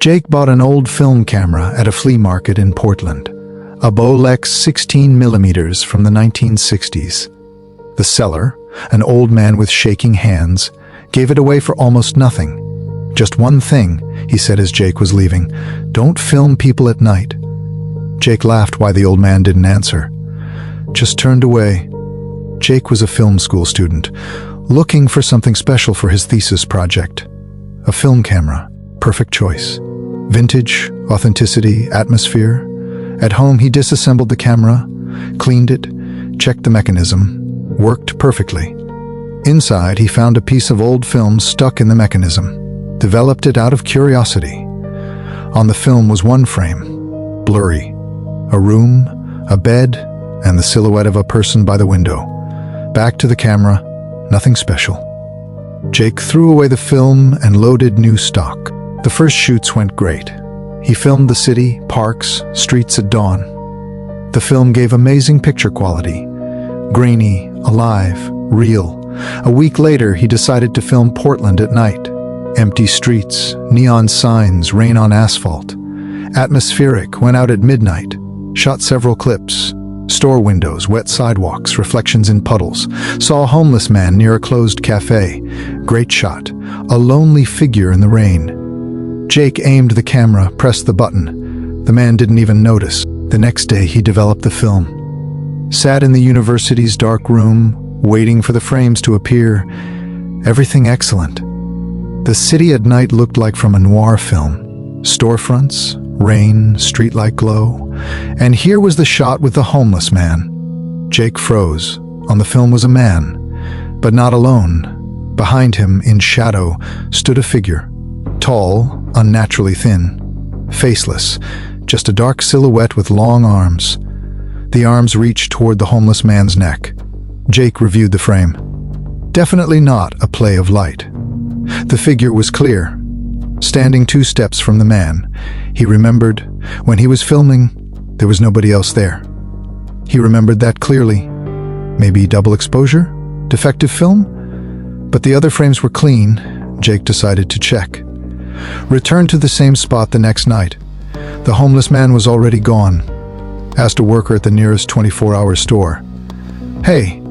Jake bought an old film camera at a flea market in Portland, a Bolex 16mm from the 1960s. The seller, an old man with shaking hands, gave it away for almost nothing. "Just one thing," he said as Jake was leaving, "don't film people at night." Jake laughed why the old man didn't answer. Just turned away. Jake was a film school student, looking for something special for his thesis project. A film camera, perfect choice. Vintage, authenticity, atmosphere. At home, he disassembled the camera, cleaned it, checked the mechanism. Worked perfectly. Inside, he found a piece of old film stuck in the mechanism. Developed it out of curiosity. On the film was one frame, blurry. A room, a bed, and the silhouette of a person by the window. Back to the camera, nothing special. Jake threw away the film and loaded new stock. The first shoots went great. He filmed the city, parks, streets at dawn. The film gave amazing picture quality. Grainy, alive, real. A week later, he decided to film Portland at night. Empty streets, neon signs, rain on asphalt. Atmospheric, went out at midnight. Shot several clips. Store windows, wet sidewalks, reflections in puddles. Saw a homeless man near a closed cafe. Great shot. A lonely figure in the rain. Jake aimed the camera, pressed the button. The man didn't even notice. The next day, he developed the film. Sat in the university's dark room, waiting for the frames to appear. Everything excellent. The city at night looked like from a noir film. Storefronts, rain, streetlight glow. And here was the shot with the homeless man. Jake froze. On the film was a man, but not alone. Behind him, in shadow, stood a figure. Tall, unnaturally thin. Faceless, just a dark silhouette with long arms. The arms reached toward the homeless man's neck. Jake reviewed the frame. Definitely not a play of light. The figure was clear. Standing 2 steps from the man, he remembered, when he was filming, there was nobody else there. He remembered that clearly. Maybe double exposure? Defective film? But the other frames were clean. Jake decided to check. Returned to the same spot the next night. The homeless man was already gone. Asked a worker at the nearest 24-hour store. "Hey,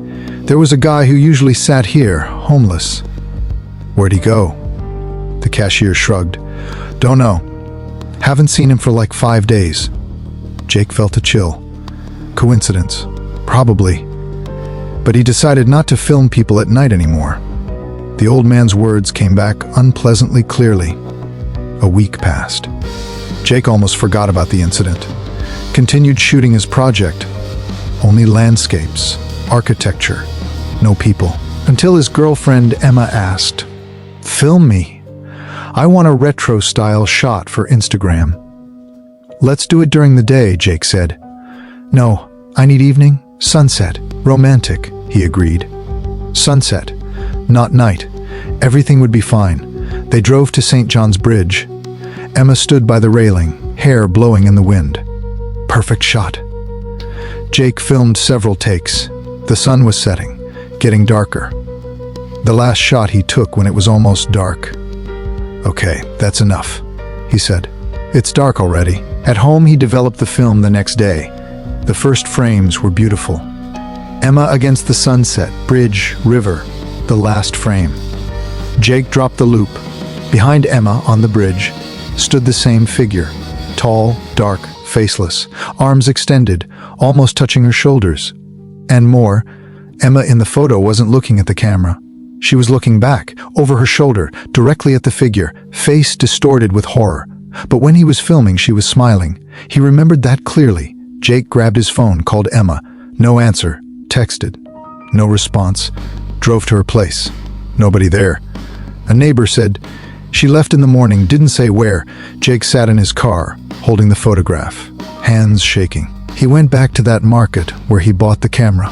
there was a guy who usually sat here, homeless. Where'd he go?" The cashier shrugged. "Don't know. Haven't seen him for like 5 days." Jake felt a chill. Coincidence? Probably. But he decided not to film people at night anymore. The old man's words came back unpleasantly clearly. A week passed. Jake almost forgot about the incident. Continued shooting his project. Only landscapes, architecture, no people. Until his girlfriend Emma asked, "Film me. I want a retro-style shot for Instagram." "Let's do it during the day," Jake said. "No, I need evening, sunset, romantic," he agreed. Sunset, not night. Everything would be fine. They drove to St. John's Bridge. Emma stood by the railing, hair blowing in the wind. Perfect shot. Jake filmed several takes. The sun was setting, getting darker. The last shot he took when it was almost dark. "Okay, that's enough," he said. "It's dark already." At home, he developed the film the next day. The first frames were beautiful. Emma against the sunset, bridge, river, the last frame. Jake dropped the loop. Behind Emma, on the bridge, stood the same figure. Tall, dark, faceless, arms extended, almost touching her shoulders. And more, Emma in the photo wasn't looking at the camera. She was looking back, over her shoulder, directly at the figure, face distorted with horror. But when he was filming, she was smiling. He remembered that clearly. Jake grabbed his phone, called Emma. No answer. Texted. No response. Drove to her place. Nobody there. A neighbor said, "She left in the morning, didn't say where." Jake sat in his car, holding the photograph, hands shaking. He went back to that market where he bought the camera.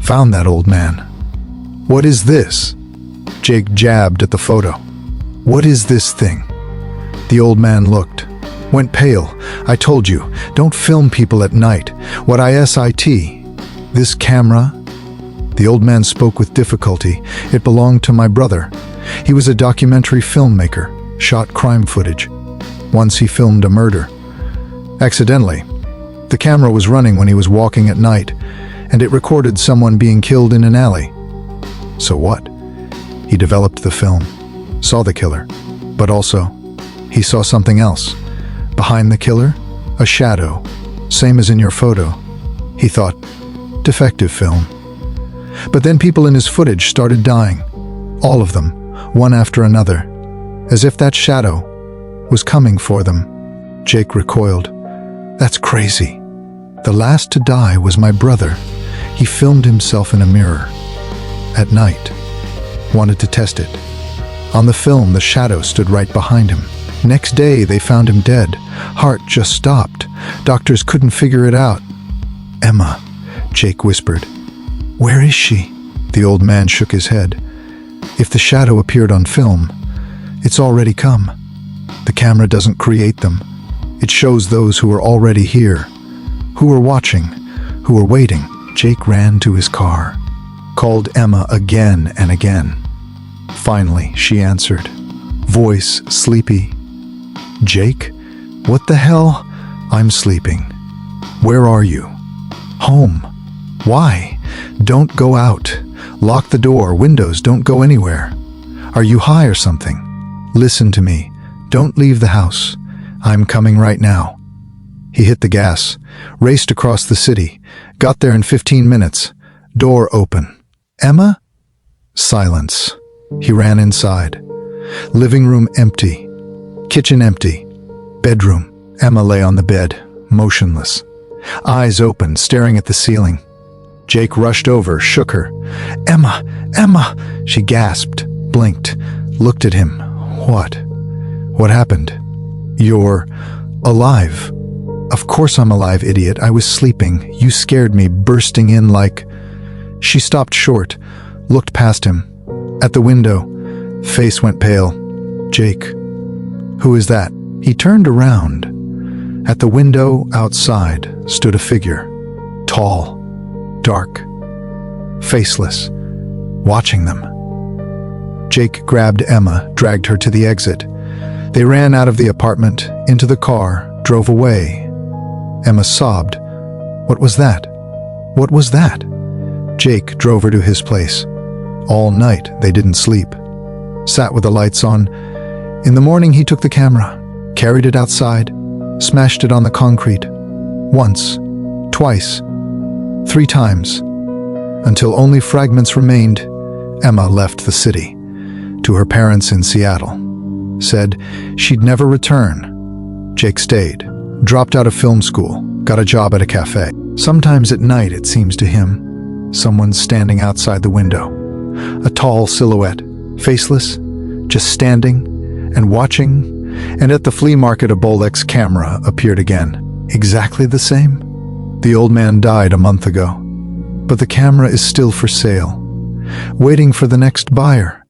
Found that old man. "What is this?" Jake jabbed at the photo. "What is this thing?" The old man looked. Went pale. "I told you, don't film people at night. What ISIT? This camera?" The old man spoke with difficulty. "It belonged to my brother. He was a documentary filmmaker, shot crime footage. Once he filmed a murder. Accidentally. The camera was running when he was walking at night, and it recorded someone being killed in an alley. So what? He developed the film, saw the killer, but also, he saw something else. Behind the killer, a shadow, same as in your photo. He thought, defective film. But then people in his footage started dying. All of them, one after another, as if that shadow was coming for them. Jake recoiled. That's crazy. The last to die was my brother. He filmed himself in a mirror. At night. Wanted to test it. On the film, the shadow stood right behind him. Next day, they found him dead. Heart just stopped. Doctors couldn't figure it out. Emma, Jake whispered. Where is she? The old man shook his head. If the shadow appeared on film, it's already come. The camera doesn't create them. It shows those who are already here, who are watching, who are waiting. Jake ran to his car, called Emma again and again. Finally, she answered, voice sleepy. Jake, what the hell? I'm sleeping. Where are you? Home. Why? Don't go out. Lock the door, windows, don't go anywhere. Are you high or something? Listen to me. Don't leave the house. I'm coming right now. He hit the gas, raced across the city, got there in 15 minutes. Door open. Emma? Silence. He ran inside. Living room empty. Kitchen empty. Bedroom. Emma lay on the bed, motionless. Eyes open, staring at the ceiling. Jake rushed over, shook her. Emma! Emma! She gasped, blinked, looked at him. What? What happened? You're alive. Of course I'm alive, idiot. I was sleeping. You scared me, bursting in like... She stopped short, looked past him. At the window, face went pale. Jake. Who is that? He turned around. At the window outside stood a figure. Tall, dark, faceless, watching them. Jake grabbed Emma, dragged her to the exit. They ran out of the apartment, into the car, drove away. Emma sobbed. What was that? What was that? Jake drove her to his place. All night they didn't sleep. Sat with the lights on. In the morning he took the camera, carried it outside, smashed it on the concrete. Once, twice, 3 times. Until only fragments remained, Emma left the city. To her parents in Seattle. Said she'd never return. Jake stayed. Dropped out of film school. Got a job at a cafe. Sometimes at night, it seems to him, someone's standing outside the window. A tall silhouette, faceless, just standing and watching. And at the flea market, a Bolex camera appeared again. Exactly the same. The old man died a month ago. But the camera is still for sale. Waiting for the next buyer.